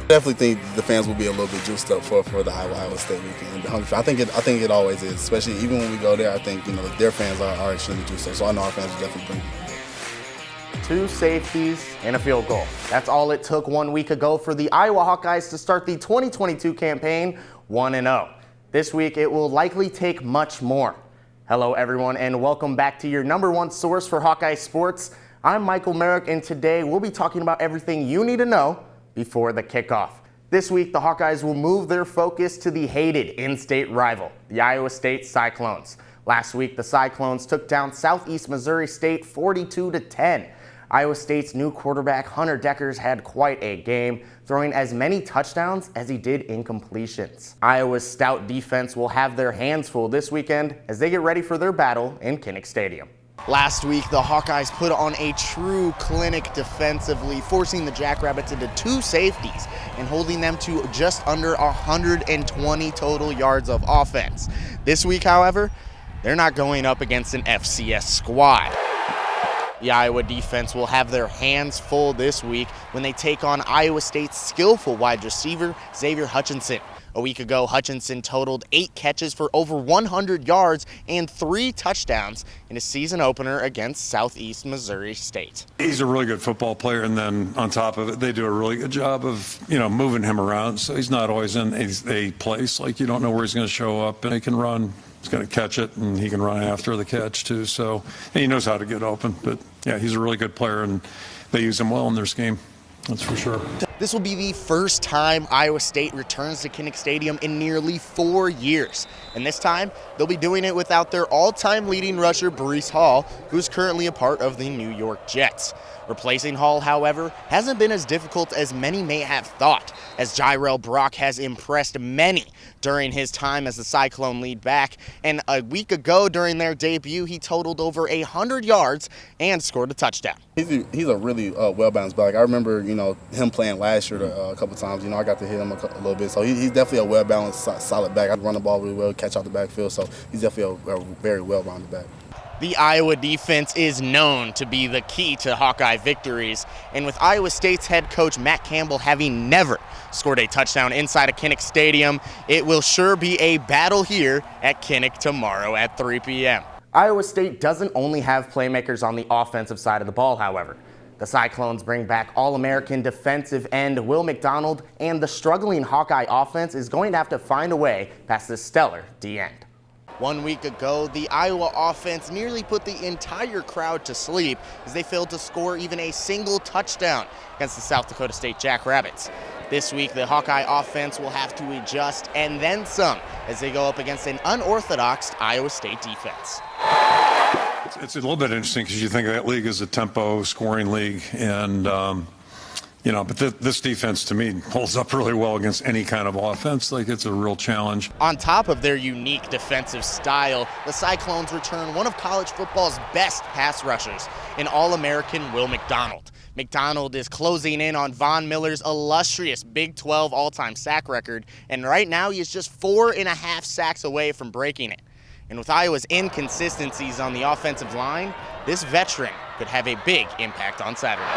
Definitely think the fans will be a little bit juiced up for the Iowa State weekend. I think it always is, especially even when we go there. I think their fans are extremely juiced up, so I know our fans will definitely bring it. 2 safeties and a field goal. That's all it took 1 week ago for the Iowa Hawkeyes to start the 2022 campaign 1-0. This week it will likely take much more. Hello everyone and welcome back to your #1 source for Hawkeye sports. I'm Michael Merrick and today we'll be talking about everything you need to know before the kickoff. This week the Hawkeyes will move their focus to the hated in-state rival, the Iowa State Cyclones. Last week the Cyclones took down Southeast Missouri State 42-10. Iowa State's new quarterback Hunter Dekkers had quite a game, throwing as many touchdowns as he did incompletions. Iowa's stout defense will have their hands full this weekend as they get ready for their battle in Kinnick Stadium. Last week, the Hawkeyes put on a true clinic defensively, forcing the Jackrabbits into 2 safeties and holding them to just under 120 total yards of offense. This week, however, they're not going up against an FCS squad. The Iowa defense will have their hands full this week when they take on Iowa State's skillful wide receiver, Xavier Hutchinson. A week ago, Hutchinson totaled 8 catches for over 100 yards and 3 touchdowns in a season opener against Southeast Missouri State. He's a really good football player, and then on top of it, they do a really good job of, moving him around. So he's not always in a place. Like, you don't know where he's going to show up, and he can run. He's going to catch it, and he can run after the catch, too. So he knows how to get open. But, yeah, he's a really good player, and they use him well in their scheme. That's for sure. This will be the first time Iowa State returns to Kinnick Stadium in nearly 4 years. And this time, they'll be doing it without their all-time leading rusher, Breece Hall, who's currently a part of the New York Jets. Replacing Hall, however, hasn't been as difficult as many may have thought, as Jirel Brock has impressed many during his time as the Cyclone lead back. And a week ago during their debut, he totaled over 100 yards and scored a touchdown. He's a really well-balanced back. I remember, him playing last year a couple times. I got to hit him a little bit. So he's definitely a well-balanced, solid back. I run the ball really well, catch out the backfield. So he's definitely a very well-rounded back. The Iowa defense is known to be the key to Hawkeye victories, and with Iowa State's head coach Matt Campbell having never scored a touchdown inside of Kinnick Stadium, it will sure be a battle here at Kinnick tomorrow at 3 p.m. Iowa State doesn't only have playmakers on the offensive side of the ball, however. The Cyclones bring back All-American defensive end Will McDonald, and the struggling Hawkeye offense is going to have to find a way past this stellar D-end. 1 week ago, the Iowa offense nearly put the entire crowd to sleep as they failed to score even a single touchdown against the South Dakota State Jackrabbits. This week, the Hawkeye offense will have to adjust and then some as they go up against an unorthodox Iowa State defense. It's a little bit interesting because you think that league is a tempo scoring league, and but this defense, to me, holds up really well against any kind of offense. Like, it's a real challenge. On top of their unique defensive style, the Cyclones return one of college football's best pass rushers, an All-American Will McDonald. McDonald is closing in on Von Miller's illustrious Big 12 all-time sack record, and right now he is just 4.5 sacks away from breaking it. And with Iowa's inconsistencies on the offensive line, this veteran could have a big impact on Saturday.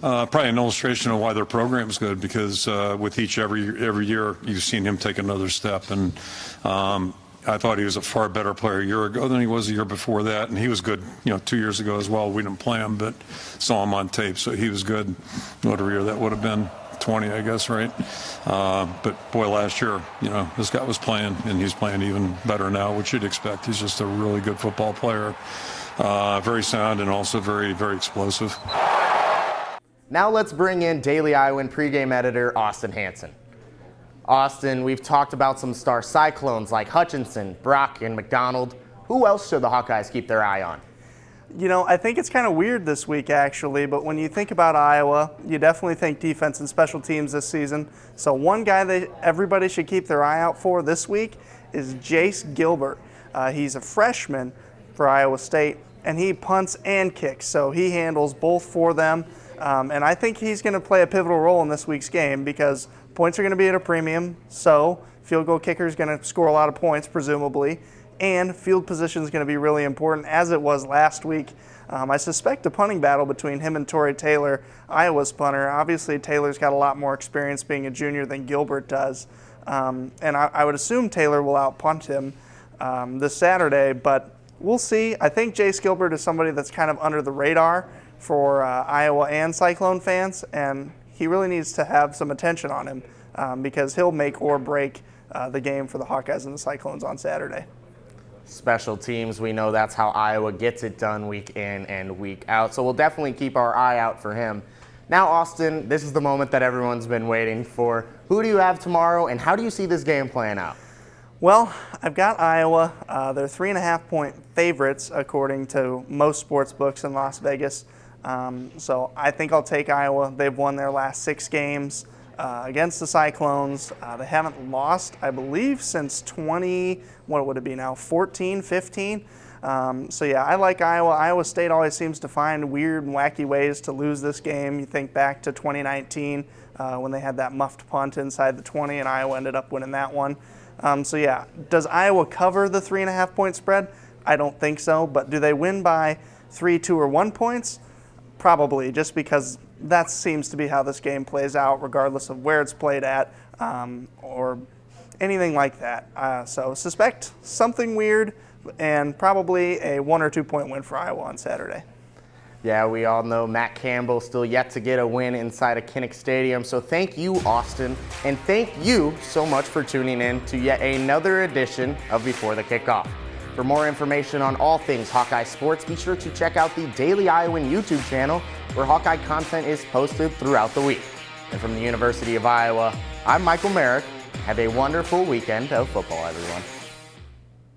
Probably an illustration of why their program's good, because with every year you've seen him take another step, and I thought he was a far better player a year ago than he was a year before that, and he was good 2 years ago as well. We didn't play him, but saw him on tape, so he was good. Whatever year that would have been, 20, I guess, right? But boy, last year, this guy was playing, and he's playing even better now, which you'd expect. He's just a really good football player, very sound, and also very, very explosive. Now let's bring in Daily Iowan pregame editor Austin Hanson. Austin, we've talked about some star Cyclones like Hutchinson, Brock, and McDonald. Who else should the Hawkeyes keep their eye on? I think it's kind of weird this week, actually, but when you think about Iowa, you definitely think defense and special teams this season. So one guy that everybody should keep their eye out for this week is Jace Gilbert. He's a freshman for Iowa State, and he punts and kicks, so he handles both for them. And I think he's going to play a pivotal role in this week's game because points are going to be at a premium, so field goal kicker is going to score a lot of points, presumably. and field position is going to be really important, as it was last week. I suspect a punting battle between him and Torrey Taylor, Iowa's punter. Obviously, Taylor's got a lot more experience being a junior than Gilbert does, and I would assume Taylor will out-punt him this Saturday, but we'll see. I think Jace Gilbert is somebody that's kind of under the radar for Iowa and Cyclone fans, and he really needs to have some attention on him because he'll make or break the game for the Hawkeyes and the Cyclones on Saturday. Special teams, we know that's how Iowa gets it done week in and week out, so we'll definitely keep our eye out for him. Now, Austin, this is the moment that everyone's been waiting for. Who do you have tomorrow, and how do you see this game playing out? Well, I've got Iowa. They're 3.5-point favorites, according to most sports books in Las Vegas. So I think I'll take Iowa. They've won their last 6 games against the Cyclones. They haven't lost, I believe, since 14, 15. So yeah, I like Iowa. Iowa State always seems to find weird and wacky ways to lose this game. You think back to 2019 when they had that muffed punt inside the 20 and Iowa ended up winning that one. So yeah, does Iowa cover the 3.5-point spread? I don't think so, but do they win by 3, 2, or 1 points? Probably, just because that seems to be how this game plays out, regardless of where it's played at or anything like that. So suspect something weird and probably a 1 or 2 point win for Iowa on Saturday. Yeah, we all know Matt Campbell still yet to get a win inside of Kinnick Stadium. So thank you, Austin, and thank you so much for tuning in to yet another edition of Before the Kickoff. For more information on all things Hawkeye sports, be sure to check out the Daily Iowan YouTube channel, where Hawkeye content is posted throughout the week. And from the University of Iowa, I'm Michael Merrick. Have a wonderful weekend of football, everyone.